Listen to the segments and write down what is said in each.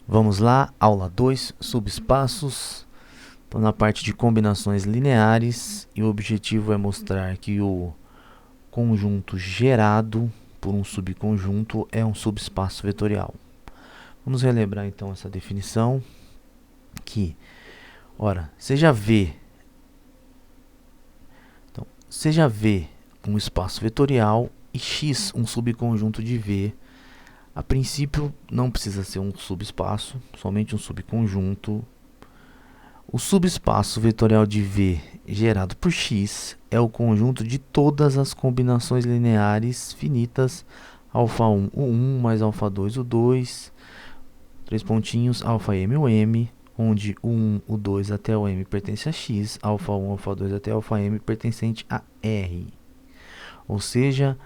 Vamos lá, aula 2, subespaços. Estou na parte de combinações lineares e o objetivo é mostrar que o conjunto gerado por um subconjunto é um subespaço vetorial. Vamos relembrar então essa definição que, ora, seja V um espaço vetorial e X um subconjunto de V. A princípio não precisa ser um subespaço, somente um subconjunto. O subespaço vetorial de V gerado por X é o conjunto de todas as combinações lineares finitas α1, o 1 mais α2, o 2, três pontinhos, αm, o m, onde o 1, o 2 até o m pertence a X, α1, α2 até αm pertencente a R. Ou seja,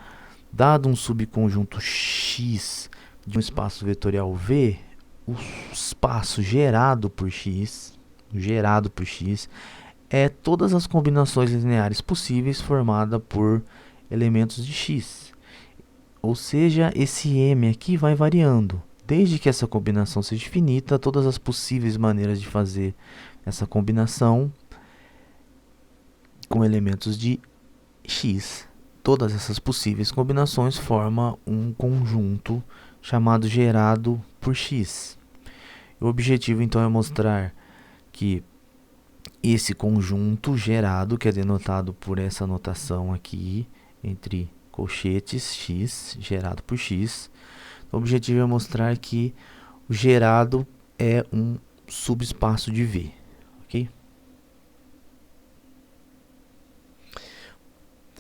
dado um subconjunto X de um espaço vetorial V, o espaço gerado por X é todas as combinações lineares possíveis formada por elementos de X. Ou seja, esse M aqui vai variando. Desde que essa combinação seja finita, todas as possíveis maneiras de fazer essa combinação com elementos de X. Todas essas possíveis combinações formam um conjunto chamado gerado por X. O objetivo então é mostrar que esse conjunto gerado, que é denotado por essa notação aqui, entre colchetes X, gerado por X, o objetivo é mostrar que o gerado é um subespaço de V, ok?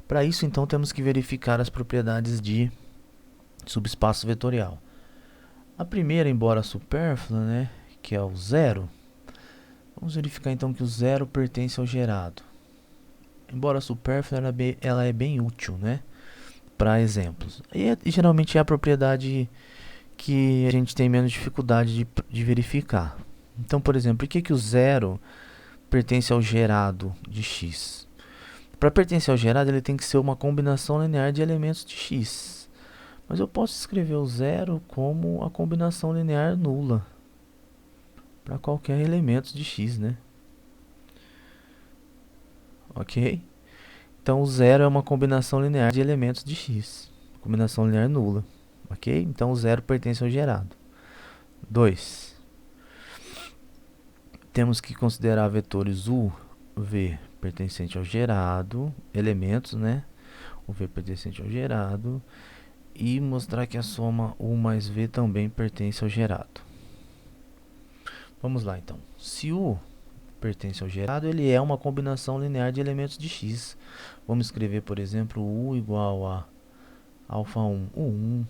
Para isso, então, temos que verificar as propriedades de subespaço vetorial. A primeira, embora supérflua, né, que é o zero, vamos verificar então que o zero pertence ao gerado. Embora supérflua, ela é bem útil, né, para exemplos. E geralmente é a propriedade que a gente tem menos dificuldade de verificar. Então, por exemplo, por que o zero pertence ao gerado de x? Para pertencer ao gerado, ele tem que ser uma combinação linear de elementos de x. Mas eu posso escrever o zero como a combinação linear nula para qualquer elemento de x, né? Ok? Então, o zero é uma combinação linear de elementos de x. Combinação linear nula. Ok? Então, o zero pertence ao gerado. 2. Temos que considerar vetores U, V pertencente ao gerado, elementos, né? O V pertencente ao gerado. E mostrar que a soma U mais V também pertence ao gerado. Vamos lá, então. Se U pertence ao gerado, ele é uma combinação linear de elementos de x. Vamos escrever, por exemplo, U igual a α1, o 1,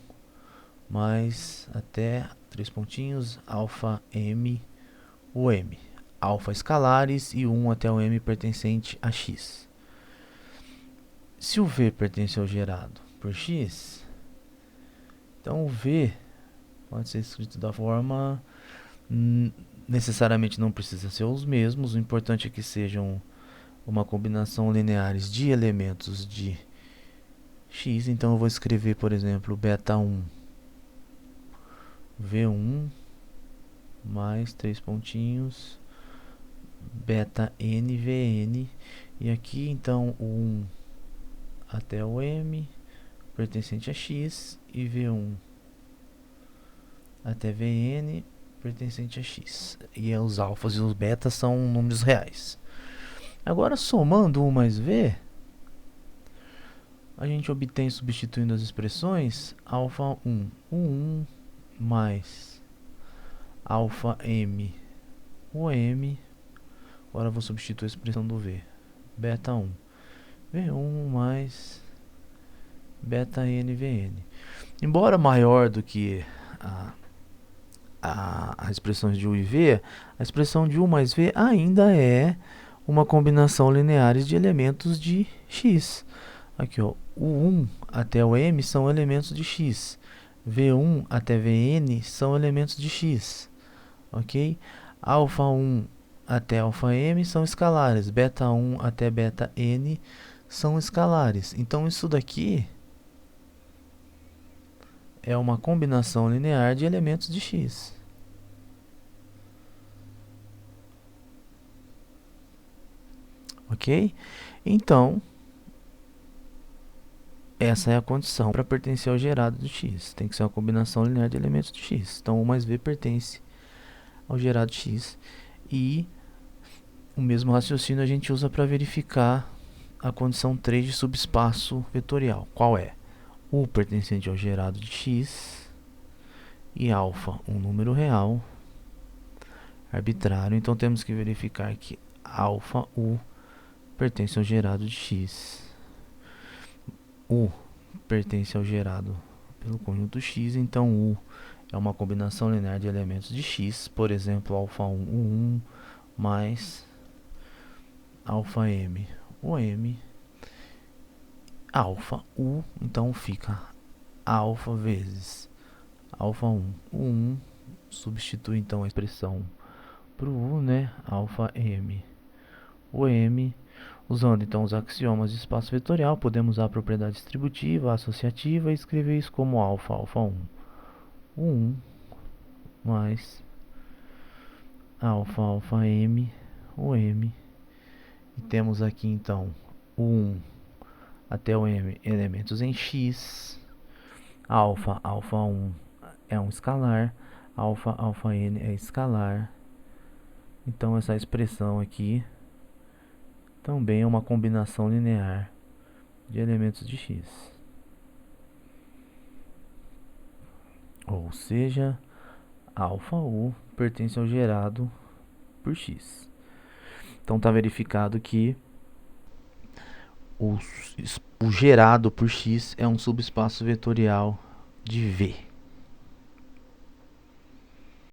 mais até três pontinhos, αm, o m. Alfa escalares e 1 até o m pertencente a x. Se o V pertence ao gerado por x, então o V pode ser escrito da forma, necessariamente não precisa ser os mesmos, o importante é que sejam uma combinação lineares de elementos de x. Então eu vou escrever, por exemplo, beta 1 V1 mais três pontinhos beta n Vn, e aqui então o 1 até o m pertencente a x e V1 até Vn pertencente a x. E os alfas e os betas são números reais. Agora, somando 1 mais V, a gente obtém, substituindo as expressões, α1, o 1 mais αm, o m. Agora eu vou substituir a expressão do V. Beta 1, V1 mais beta n Vn. Embora maior do que as expressões de U e V, a expressão de U mais V ainda é uma combinação lineares de elementos de x. Aqui, ó, o 1 até o m são elementos de x. V1 até Vn são elementos de x. Ok? Alfa1 até αm são escalares. Beta 1 até beta n são escalares. Então, isso daqui é uma combinação linear de elementos de x. ok? Então, essa é a condição para pertencer ao gerado do x. Tem que ser uma combinação linear de elementos do x. Então, U mais V pertence ao gerado x. E o mesmo raciocínio a gente usa para verificar a condição 3 de subespaço vetorial. Qual é? U pertencente ao gerado de x e alfa, um número real arbitrário. Então, temos que verificar que alfa U pertence ao gerado de x. U pertence ao gerado pelo conjunto x, então U é uma combinação linear de elementos de x, por exemplo, alfa 1, U1, mais alfa m, o m, alfa U, então fica alfa vezes alfa 1, U1, substitui então a expressão para o U, né, alfa m, o m. Usando então os axiomas de espaço vetorial, podemos usar a propriedade distributiva, associativa e escrever isso como alfa, alfa 1, U1 mais alfa, alfa m, o m. E temos aqui então o 1 até o m elementos em x. Alfa, alfa 1 é um escalar. Alfa, alfa n é escalar. Então essa expressão aqui também é uma combinação linear de elementos de x. Ou seja, alfa U pertence ao gerado por x. Então está verificado que o gerado por x é um subespaço vetorial de V.